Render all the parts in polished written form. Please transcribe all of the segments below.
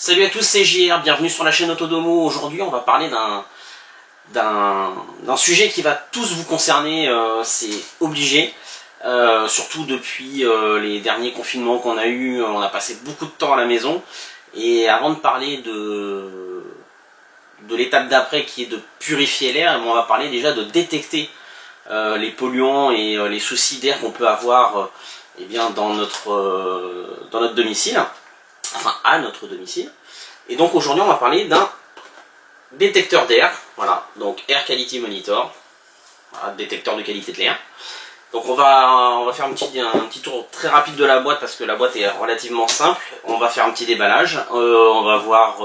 Salut à tous, c'est JR, bienvenue sur la chaîne Autodomo. Aujourd'hui on va parler d'un sujet qui va tous vous concerner, c'est obligé. Surtout depuis les derniers confinements qu'on a eu, on a passé beaucoup de temps à la maison. Et avant de parler de l'étape d'après qui est de purifier l'air, on va parler déjà de détecter les polluants et les soucis d'air qu'on peut avoir eh bien, dans notre domicile. Enfin à notre domicile. Et donc aujourd'hui on va parler d'un détecteur d'air, voilà, donc Air Quality Monitor, voilà, détecteur de qualité de l'air. Donc on va faire un petit tour très rapide de la boîte parce que la boîte est relativement simple. On va faire un petit déballage, on va voir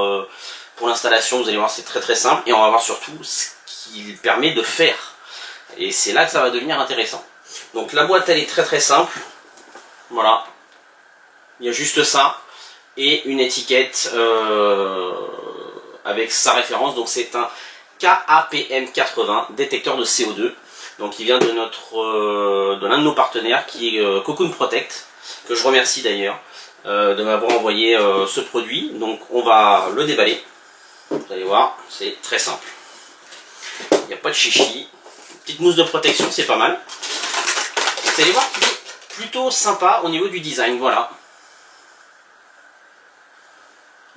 pour l'installation, vous allez voir c'est très simple, et on va voir surtout ce qu'il permet de faire. Et c'est là que ça va devenir intéressant. Donc la boîte elle est très simple, voilà, il y a juste ça. Et une étiquette avec sa référence, donc c'est un KAPM80 détecteur de CO2, donc il vient de l'un de nos partenaires qui est Cocoon Protect, que je remercie d'ailleurs de m'avoir envoyé ce produit. Donc on va le déballer, vous allez voir, c'est très simple, il n'y a pas de chichi, petite mousse de protection, c'est pas mal. Vous allez voir qu'il est plutôt sympa au niveau du design, voilà.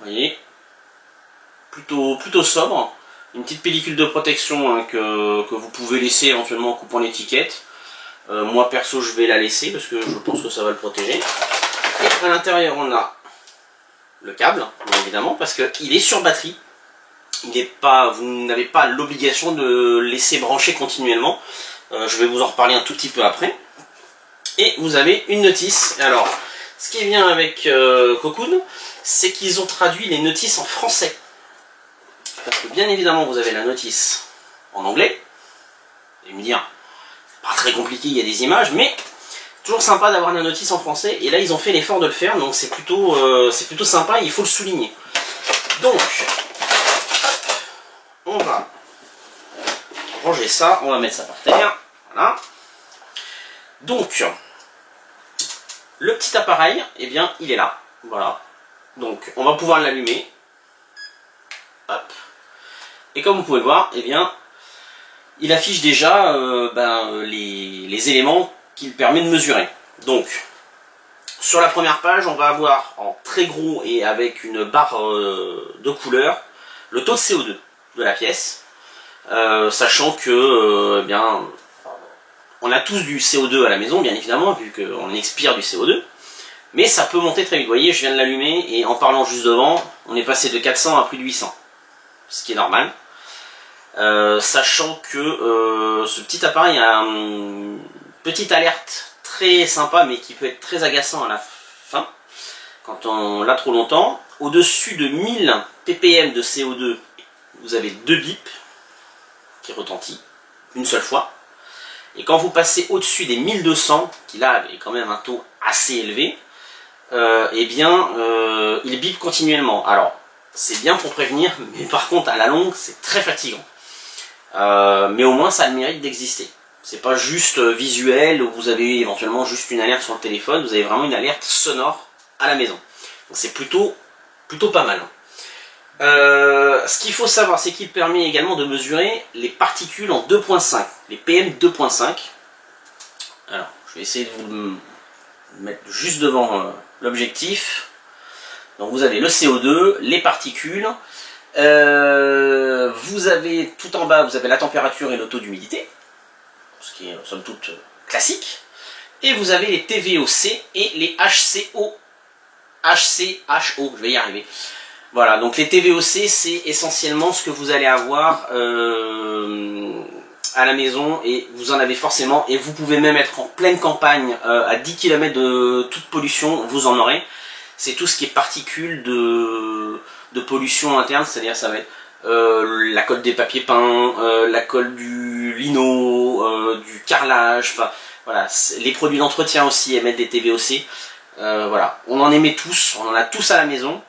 Vous voyez, plutôt sobre, une petite pellicule de protection hein, que vous pouvez laisser éventuellement en coupant l'étiquette. Moi perso je vais la laisser parce que je pense que ça va le protéger. Et à l'intérieur on a le câble, bien évidemment, parce qu'il est sur batterie. Vous n'avez pas l'obligation de le laisser brancher continuellement. Je vais vous en reparler un tout petit peu après. Et vous avez une notice. Alors, ce qui est bien avec Cocoon, c'est qu'ils ont traduit les notices en français. Parce que bien évidemment, vous avez la notice en anglais. Vous allez me dire, c'est pas très compliqué, il y a des images, mais toujours sympa d'avoir la notice en français. Et là, ils ont fait l'effort de le faire, donc c'est plutôt sympa, il faut le souligner. Donc, on va ranger ça, on va mettre ça par terre. Voilà. Donc, le petit appareil, eh bien, il est là. Voilà. Donc, on va pouvoir l'allumer. Hop. Et comme vous pouvez le voir, eh bien, il affiche déjà les éléments qu'il permet de mesurer. Donc, sur la première page, on va avoir en très gros et avec une barre de couleur le taux de CO2 de la pièce. Sachant que, eh bien, on a tous du CO2 à la maison, bien évidemment, vu qu'on expire du CO2. Mais ça peut monter très vite. Vous voyez, je viens de l'allumer et en parlant juste devant, on est passé de 400 à plus de 800. Ce qui est normal. Sachant que ce petit appareil a une petite alerte très sympa, mais qui peut être très agaçant à la fin, quand on l'a trop longtemps. Au-dessus de 1000 ppm de CO2, vous avez 2 bips qui retentissent une seule fois. Et quand vous passez au-dessus des 1200, qui là est quand même un taux assez élevé, eh bien, il bip continuellement. Alors, c'est bien pour prévenir, mais par contre, à la longue, c'est très fatigant. Mais au moins, ça a le mérite d'exister. C'est pas juste visuel, où vous avez éventuellement juste une alerte sur le téléphone, vous avez vraiment une alerte sonore à la maison. Donc c'est plutôt pas mal. Ce qu'il faut savoir, c'est qu'il permet également de mesurer les particules en 2.5, les PM 2.5. Alors, je vais essayer de vous mettre juste devant l'objectif. Donc vous avez le CO2, les particules, vous avez tout en bas, vous avez la température et le taux d'humidité, ce qui est somme toute classique, et vous avez les TVOC et les HCHO, je vais y arriver. Voilà, donc les TVOC, c'est essentiellement ce que vous allez avoir à la maison, et vous en avez forcément, et vous pouvez même être en pleine campagne, à 10 km de toute pollution, vous en aurez. C'est tout ce qui est particules de pollution interne, c'est-à-dire ça va être la colle des papiers peints, la colle du lino, du carrelage, enfin voilà, les produits d'entretien aussi émettent des TVOC. Voilà, on en émet tous, on en a tous à la maison,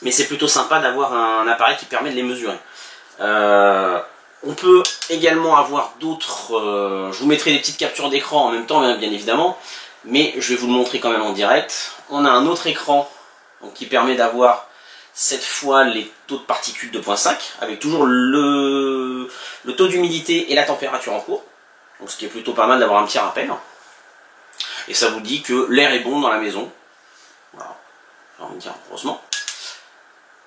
mais c'est plutôt sympa d'avoir un appareil qui permet de les mesurer. On peut également avoir d'autres, je vous mettrai des petites captures d'écran en même temps, bien évidemment, mais je vais vous le montrer quand même en direct. On a un autre écran donc, qui permet d'avoir cette fois les taux de particules 2.5, avec toujours le taux d'humidité et la température en cours. Donc ce qui est plutôt pas mal d'avoir un petit rappel. Et ça vous dit que l'air est bon dans la maison. Voilà, j'ai envie de dire heureusement.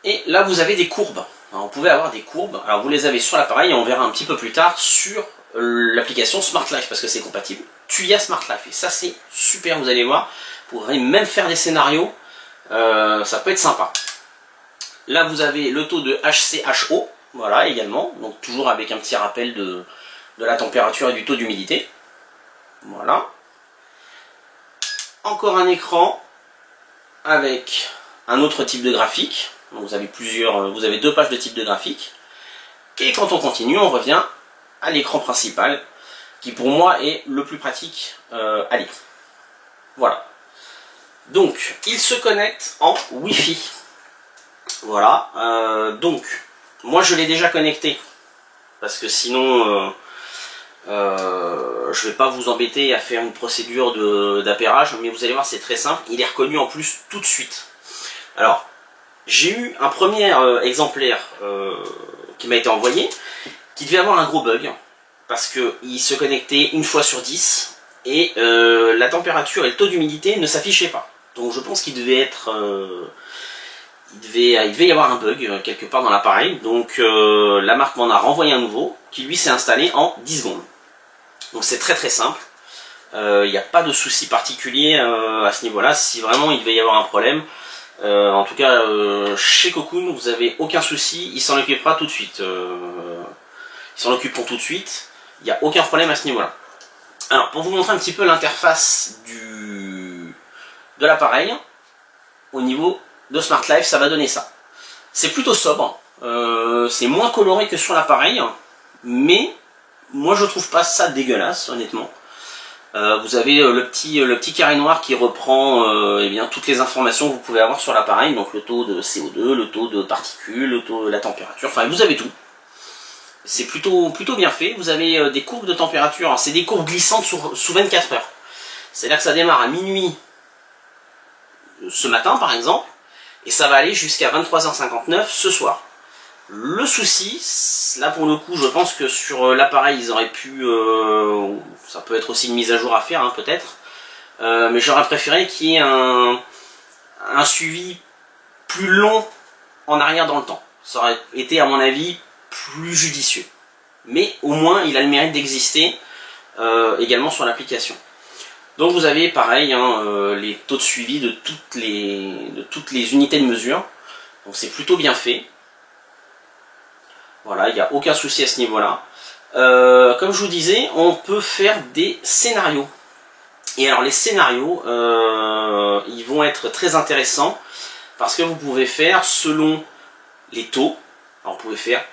Et là vous avez des courbes. Alors, vous pouvez avoir des courbes, alors vous les avez sur l'appareil et on verra un petit peu plus tard sur l'application Smart Life parce que c'est compatible. Tuya Smart Life, et ça c'est super, vous allez voir. Vous pourrez même faire des scénarios, ça peut être sympa. Là vous avez le taux de HCHO, voilà également, donc toujours avec un petit rappel de la température et du taux d'humidité. Voilà. Encore un écran avec un autre type de graphique. Donc vous avez deux pages de type de graphique. Et quand on continue, on revient à l'écran principal, qui pour moi est le plus pratique à lire. Voilà. Donc, il se connecte en Wi-Fi. Voilà. Donc, moi je l'ai déjà connecté, parce que sinon, je vais pas vous embêter à faire une procédure d'appairage, mais vous allez voir, c'est très simple. Il est reconnu en plus tout de suite. Alors, j'ai eu un premier exemplaire qui m'a été envoyé, qui devait avoir un gros bug, parce qu'il se connectait une fois sur 10, et la température et le taux d'humidité ne s'affichaient pas. Donc je pense qu'il devait être... il devait y avoir un bug quelque part dans l'appareil, donc la marque m'en a renvoyé un nouveau, qui lui s'est installé en 10 secondes. Donc c'est très très simple, il n'y a pas de souci particulier à ce niveau-là. Si vraiment il devait y avoir un problème, en tout cas chez Cocoon vous n'avez aucun souci, il s'en occupera tout de suite. Ils s'en occuperont tout de suite, il n'y a aucun problème à ce niveau-là. Alors pour vous montrer un petit peu l'interface de l'appareil, au niveau de Smart Life, ça va donner ça. C'est plutôt sobre, c'est moins coloré que sur l'appareil, mais moi je trouve pas ça dégueulasse honnêtement. Vous avez le petit carré noir qui reprend eh bien, toutes les informations que vous pouvez avoir sur l'appareil, donc le taux de CO2, le taux de particules, le taux de la température, enfin vous avez tout. C'est plutôt bien fait. Vous avez des courbes de température, c'est des courbes glissantes sous 24 heures. C'est-à-dire que ça démarre à minuit ce matin par exemple, et ça va aller jusqu'à 23h59 ce soir. Le souci, là pour le coup je pense que sur l'appareil ils auraient pu, ça peut être aussi une mise à jour à faire hein, peut-être, mais j'aurais préféré qu'il y ait un suivi plus long en arrière dans le temps. Ça aurait été à mon avis plus judicieux. Mais au moins il a le mérite d'exister également sur l'application. Donc vous avez pareil hein, les taux de suivi de toutes les unités de mesure. Donc c'est plutôt bien fait. Voilà, il n'y a aucun souci à ce niveau-là. Comme je vous disais, on peut faire des scénarios. Et alors les scénarios, ils vont être très intéressants parce que vous pouvez faire selon les taux. Alors vous pouvez faire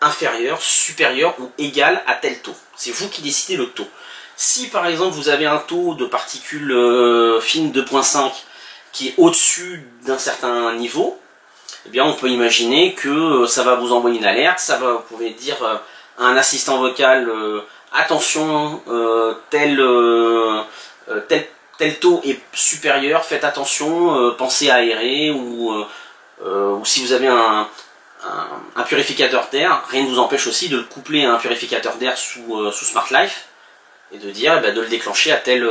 inférieur, supérieur ou égal à tel taux. C'est vous qui décidez le taux. Si par exemple vous avez un taux de particules fines 2.5 qui est au-dessus d'un certain niveau, eh bien on peut imaginer que ça va vous envoyer une alerte, vous pouvez dire à un assistant vocal attention, tel taux est supérieur, faites attention, pensez à aérer, ou si vous avez un purificateur d'air, rien ne vous empêche aussi de le coupler à un purificateur d'air sous Smart Life et de dire de le déclencher à tel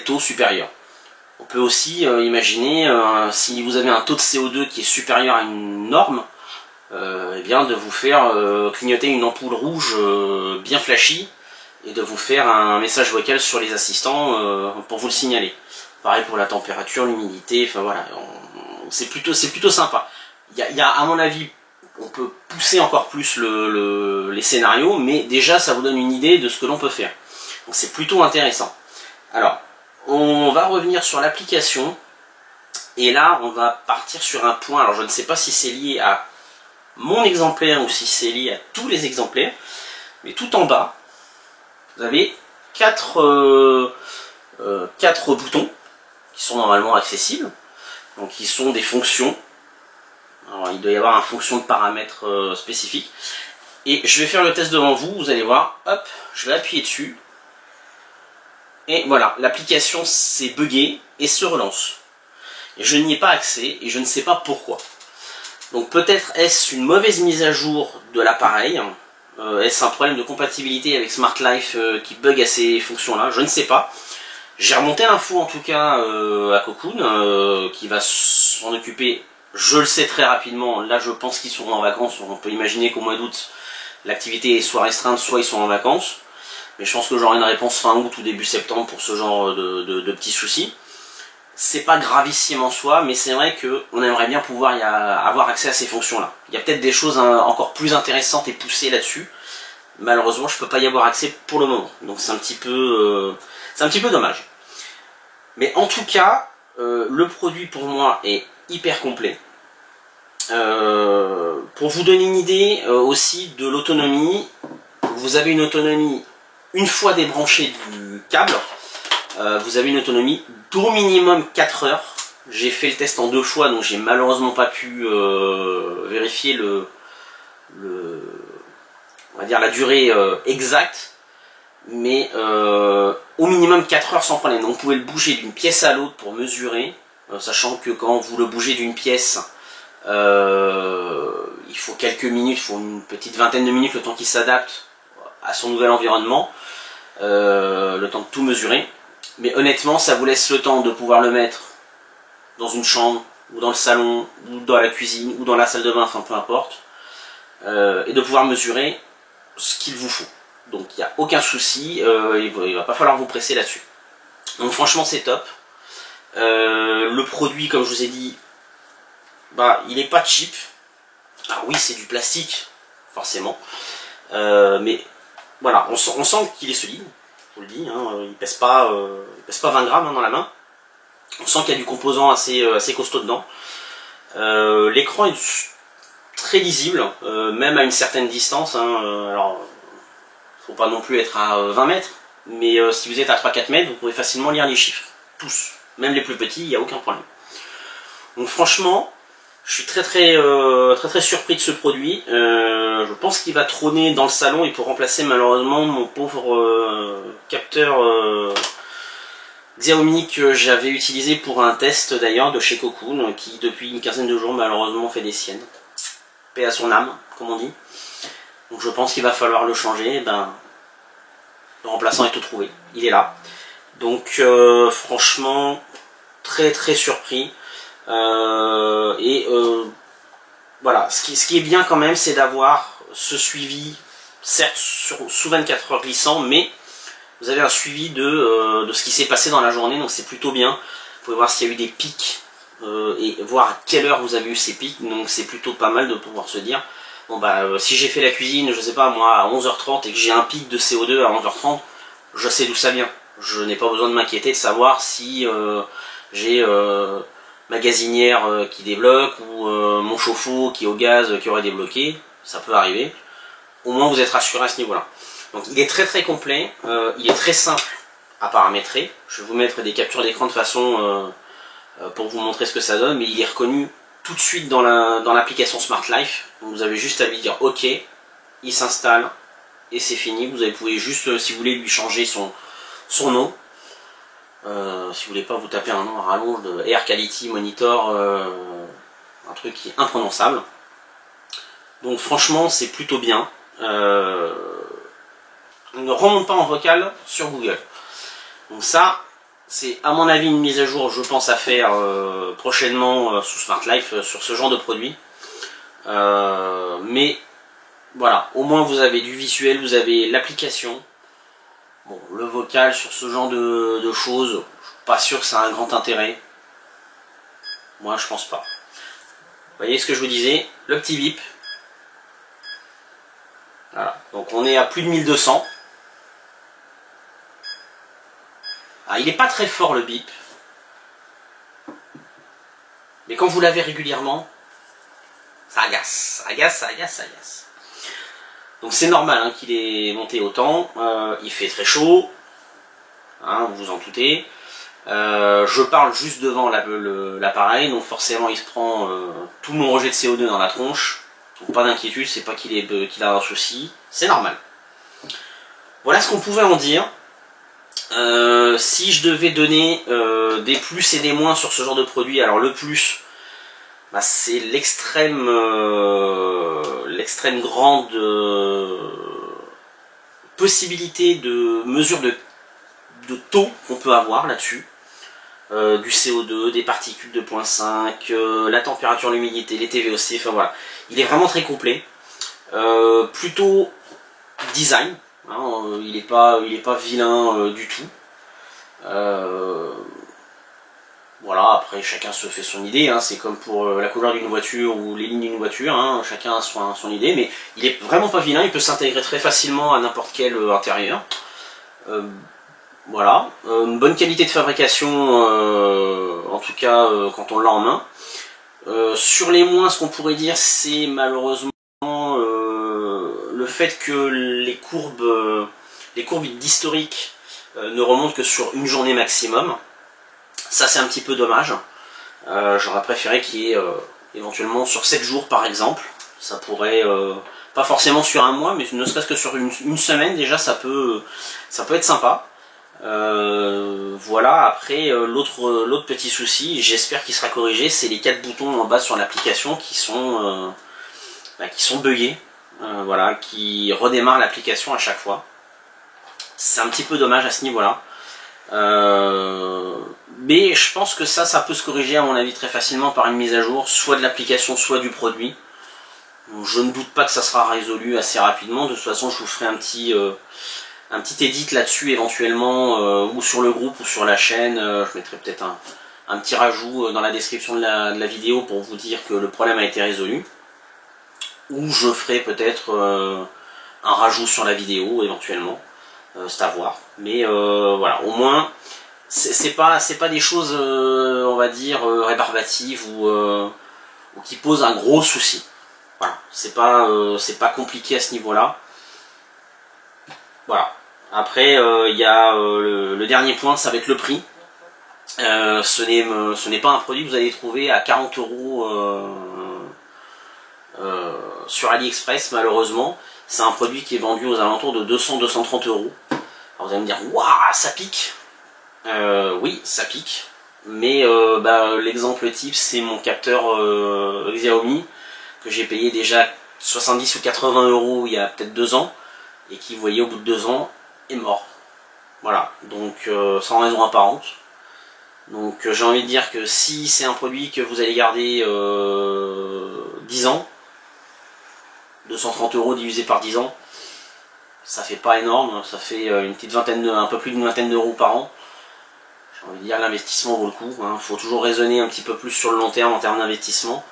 taux supérieur. On peut aussi imaginer, si vous avez un taux de CO2 qui est supérieur à une norme, eh bien de vous faire clignoter une ampoule rouge bien flashy et de vous faire un message vocal sur les assistants pour vous le signaler. Pareil pour la température, l'humidité, enfin voilà, c'est plutôt sympa. Il y a, à mon avis, on peut pousser encore plus les scénarios, mais déjà ça vous donne une idée de ce que l'on peut faire. Donc c'est plutôt intéressant. Alors, on va revenir sur l'application, et là on va partir sur un point, alors je ne sais pas si c'est lié à mon exemplaire ou si c'est lié à tous les exemplaires, mais tout en bas, vous avez quatre boutons qui sont normalement accessibles, donc qui sont des fonctions. Alors il doit y avoir une fonction de paramètres spécifique, et je vais faire le test devant vous, vous allez voir, hop, je vais appuyer dessus, et voilà, l'application s'est buggée et se relance. et je n'y ai pas accès, et je ne sais pas pourquoi. Donc peut-être est-ce une mauvaise mise à jour de l'appareil, est-ce un problème de compatibilité avec Smart Life qui bug à ces fonctions-là, je ne sais pas. J'ai remonté l'info en tout cas à Cocoon, qui va s'en occuper, je le sais très rapidement. Là je pense qu'ils seront en vacances, on peut imaginer qu'au mois d'août l'activité est soit restreinte, soit ils sont en vacances. Mais je pense que j'aurai une réponse fin août ou début septembre pour ce genre de petits soucis. C'est pas gravissime en soi, mais c'est vrai qu'on aimerait bien pouvoir avoir accès à ces fonctions-là. Il y a peut-être des choses encore plus intéressantes et poussées là-dessus. Malheureusement, je peux pas y avoir accès pour le moment. Donc c'est un petit peu dommage. Mais en tout cas, le produit pour moi est hyper complet. Pour vous donner une idée aussi de l'autonomie, vous avez une autonomie, une fois débranché du câble, vous avez une autonomie d'au minimum 4 heures. J'ai fait le test en 2 fois, donc j'ai malheureusement pas pu vérifier on va dire la durée exacte, mais au minimum 4 heures sans problème. Donc vous pouvez le bouger d'une pièce à l'autre pour mesurer, sachant que quand vous le bougez d'une pièce, il faut quelques minutes, il faut une petite vingtaine de minutes, le temps qu'il s'adapte à son nouvel environnement, le temps de tout mesurer. Mais honnêtement, ça vous laisse le temps de pouvoir le mettre dans une chambre, ou dans le salon, ou dans la cuisine, ou dans la salle de bain, enfin peu importe, et de pouvoir mesurer ce qu'il vous faut. Donc il n'y a aucun souci, il va pas falloir vous presser là-dessus. Donc franchement c'est top. Le produit, comme je vous ai dit, bah, il n'est pas cheap. Alors oui, c'est du plastique, forcément. Mais voilà, on sent qu'il est solide, je vous le dis, hein, il pèse pas 20 grammes hein, dans la main. On sent qu'il y a du composant assez costaud dedans. L'écran est très lisible, même à une certaine distance. Hein, alors, faut pas non plus être à 20 mètres, mais si vous êtes à 3-4 mètres, vous pouvez facilement lire les chiffres. Tous, même les plus petits, il n'y a aucun problème. Donc franchement, je suis très surpris de ce produit. Je pense qu'il va trôner dans le salon et pour remplacer malheureusement mon pauvre capteur Xiaomi que j'avais utilisé pour un test d'ailleurs de chez Cocoon, qui depuis une quinzaine de jours malheureusement fait des siennes. Paix à son âme, comme on dit. Donc je pense qu'il va falloir le changer. Ben, le remplaçant est tout trouvé, il est là. Donc franchement, très surpris. Voilà, ce qui est bien quand même, c'est d'avoir ce suivi, certes sous 24 heures glissant, mais vous avez un suivi de ce qui s'est passé dans la journée, donc c'est plutôt bien. Vous pouvez voir s'il y a eu des pics et voir à quelle heure vous avez eu ces pics, donc c'est plutôt pas mal de pouvoir se dire, bon bah si j'ai fait la cuisine, je sais pas moi, à 11h30 et que j'ai un pic de CO2 à 11h30, je sais d'où ça vient. Je n'ai pas besoin de m'inquiéter de savoir si j'ai ma gazinière qui débloque ou mon chauffe-eau qui est au gaz qui aurait débloqué, ça peut arriver. Au moins vous êtes rassuré à ce niveau-là. Donc il est très complet, il est très simple à paramétrer. Je vais vous mettre des captures d'écran de façon pour vous montrer ce que ça donne, mais il est reconnu tout de suite dans l'application Smart Life. Donc vous avez juste à lui dire OK, il s'installe et c'est fini. Vous pouvez juste, si vous voulez, lui changer son nom. Si vous voulez pas vous taper un nom à rallonge de Air Quality Monitor, un truc qui est imprononçable. Donc franchement c'est plutôt bien. Ne remonte pas en vocal sur Google. Donc ça, c'est à mon avis une mise à jour, je pense, à faire prochainement sous Smart Life sur ce genre de produit. Mais voilà, au moins vous avez du visuel, vous avez l'application. Bon, le vocal sur ce genre de choses, je suis pas sûr que ça a un grand intérêt. Moi, je pense pas. Vous voyez ce que je vous disais, le petit bip. Voilà, donc on est à plus de 1200. Ah, il n'est pas très fort le bip. Mais quand vous l'avez régulièrement, ça agace, ça agace. Donc c'est normal hein, qu'il ait monté autant. Il fait très chaud, hein, vous vous en doutez. Je parle juste devant l'appareil, donc forcément il se prend tout mon rejet de CO2 dans la tronche. Donc pas d'inquiétude, c'est pas qu'il a un souci, c'est normal. Voilà ce qu'on pouvait en dire. Si je devais donner des plus et des moins sur ce genre de produit, alors le plus, bah, c'est l'extrême grande possibilité de mesure de taux qu'on peut avoir là-dessus. Du CO2, des particules 2.5, la température, l'humidité, les TVOC, enfin voilà. Il est vraiment très complet. Plutôt design, hein, il est pas vilain du tout. Voilà, après chacun se fait son idée, hein, c'est comme pour la couleur d'une voiture ou les lignes d'une voiture, hein, chacun a son idée, mais il est vraiment pas vilain, il peut s'intégrer très facilement à n'importe quel intérieur. Voilà, une bonne qualité de fabrication, en tout cas quand on l'a en main. Sur les moins, ce qu'on pourrait dire, c'est malheureusement le fait que les courbes d'historique ne remontent que sur une journée maximum. Ça, c'est un petit peu dommage. J'aurais préféré qu'il y ait éventuellement sur 7 jours par exemple. Ça pourrait, pas forcément sur un mois, mais ne serait-ce que sur une semaine déjà, ça peut être sympa. Voilà, après l'autre petit souci, j'espère qu'il sera corrigé, c'est les 4 boutons en bas sur l'application qui sont buggés, voilà, qui redémarrent l'application à chaque fois. C'est un petit peu dommage à ce niveau-là. Mais je pense que ça peut se corriger à mon avis très facilement par une mise à jour, soit de l'application, soit du produit. Je ne doute pas que ça sera résolu assez rapidement. De toute façon, je vous ferai un petit edit là-dessus éventuellement, ou sur le groupe ou sur la chaîne. Je mettrai peut-être un petit rajout dans la description de la vidéo pour vous dire que le problème a été résolu. Ou je ferai peut-être un rajout sur la vidéo éventuellement. C'est à voir. Mais voilà, au moins, c'est pas des choses, on va dire, rébarbatives ou qui posent un gros souci. Voilà, c'est pas compliqué à ce niveau-là. Voilà. Après, il y a le dernier point, ça va être le prix. Ce n'est pas un produit que vous allez trouver à 40 € sur AliExpress, malheureusement. C'est un produit qui est vendu aux alentours de 200-230 €. Alors vous allez me dire, waouh, ça pique. Oui, ça pique. Mais l'exemple type, c'est mon capteur Xiaomi que j'ai payé déjà 70 ou 80 € il y a peut-être 2 ans et qui, vous voyez, au bout de 2 ans, est mort. Voilà, donc sans raison apparente. Donc j'ai envie de dire que si c'est un produit que vous allez garder 10 ans, 230 € divisé par 10 ans, ça fait pas énorme, ça fait un peu plus d'une vingtaine d'euros par an. J'ai envie de dire l'investissement vaut le coup, hein. Faut toujours raisonner un petit peu plus sur le long terme en termes d'investissement.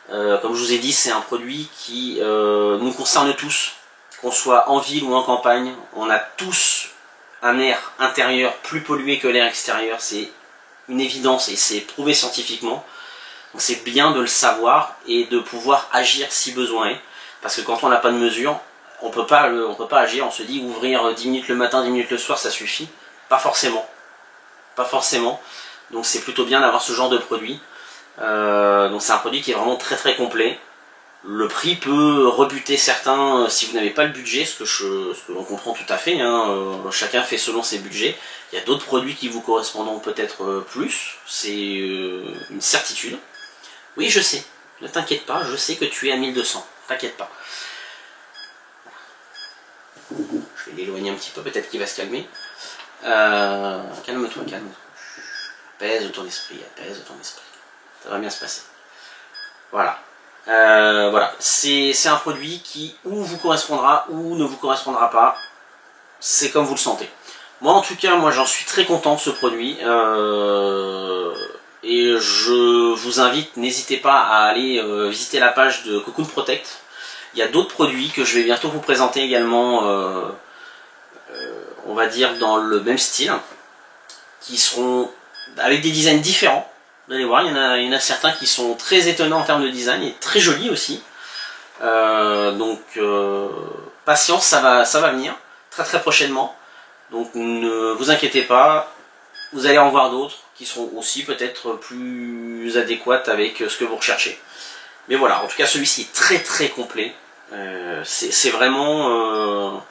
Comme je vous ai dit, c'est un produit qui nous concerne tous, qu'on soit en ville ou en campagne. On a tous un air intérieur plus pollué que l'air extérieur, c'est une évidence et c'est prouvé scientifiquement. Donc c'est bien de le savoir et de pouvoir agir si besoin est. Parce que quand on n'a pas de mesure, on peut pas agir, on se dit ouvrir 10 minutes le matin, 10 minutes le soir, ça suffit. Pas forcément. Pas forcément. Donc c'est plutôt bien d'avoir ce genre de produit. Donc c'est un produit qui est vraiment très très complet. Le prix peut rebuter certains si vous n'avez pas le budget, ce que l'on comprend tout à fait, hein. Chacun fait selon ses budgets. Il y a d'autres produits qui vous correspondront peut-être plus, c'est une certitude. Oui, je sais, ne t'inquiète pas, je sais que tu es à 1200, t'inquiète pas. Je vais l'éloigner un petit peu, peut-être qu'il va se calmer. Calme-toi, calme-toi. Apaise ton esprit, apaise ton esprit. Ça va bien se passer. Voilà. Voilà. C'est un produit qui ou vous correspondra ou ne vous correspondra pas. C'est comme vous le sentez. Moi en tout cas, j'en suis très content de ce produit. Et je vous invite, n'hésitez pas à aller visiter la page de Cocoon Protect. Il y a d'autres produits que je vais bientôt vous présenter également, on va dire dans le même style, qui seront avec des designs différents. Vous allez voir, il y en a certains qui sont très étonnants en termes de design et très jolis aussi. Donc patience, ça va venir très très prochainement. Donc ne vous inquiétez pas, vous allez en voir d'autres qui seront aussi peut-être plus adéquates avec ce que vous recherchez. Mais voilà, en tout cas celui-ci est très très complet. C'est vraiment... on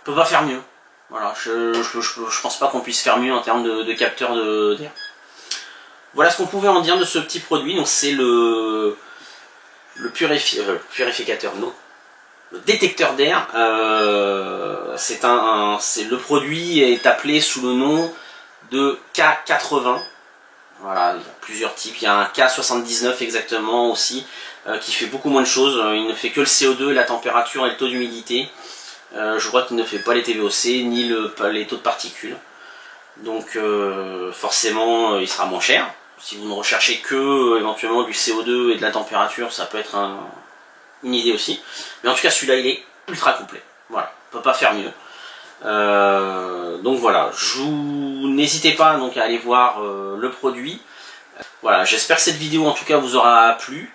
peut pas faire mieux. Voilà, je pense pas qu'on puisse faire mieux en termes de capteur d'air. Voilà ce qu'on pouvait en dire de ce petit produit. Donc c'est le purificateur, non, le détecteur d'air. Le produit est appelé sous le nom de K80. Voilà, il y a plusieurs types. Il y a un K79 exactement aussi, qui fait beaucoup moins de choses. Il ne fait que le CO2, la température et le taux d'humidité. Je vois qu'il ne fait pas les TVOC ni les taux de particules. Donc forcément il sera moins cher. Si vous ne recherchez que éventuellement du CO2 et de la température, ça peut être une idée aussi. Mais en tout cas celui-là il est ultra complet. Voilà, on ne peut pas faire mieux. Donc voilà, n'hésitez pas donc à aller voir le produit. Voilà, j'espère que cette vidéo en tout cas vous aura plu.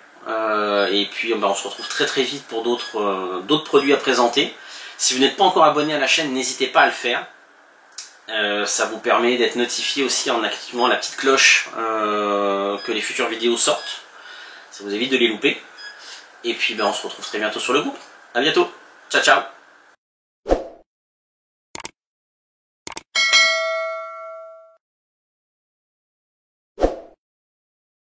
Et puis on se retrouve très très vite pour d'autres produits à présenter. Si vous n'êtes pas encore abonné à la chaîne, n'hésitez pas à le faire. Ça vous permet d'être notifié aussi en activant la petite cloche que les futures vidéos sortent. Ça vous évite de les louper. Et puis on se retrouve très bientôt sur le groupe. A bientôt. Ciao ciao.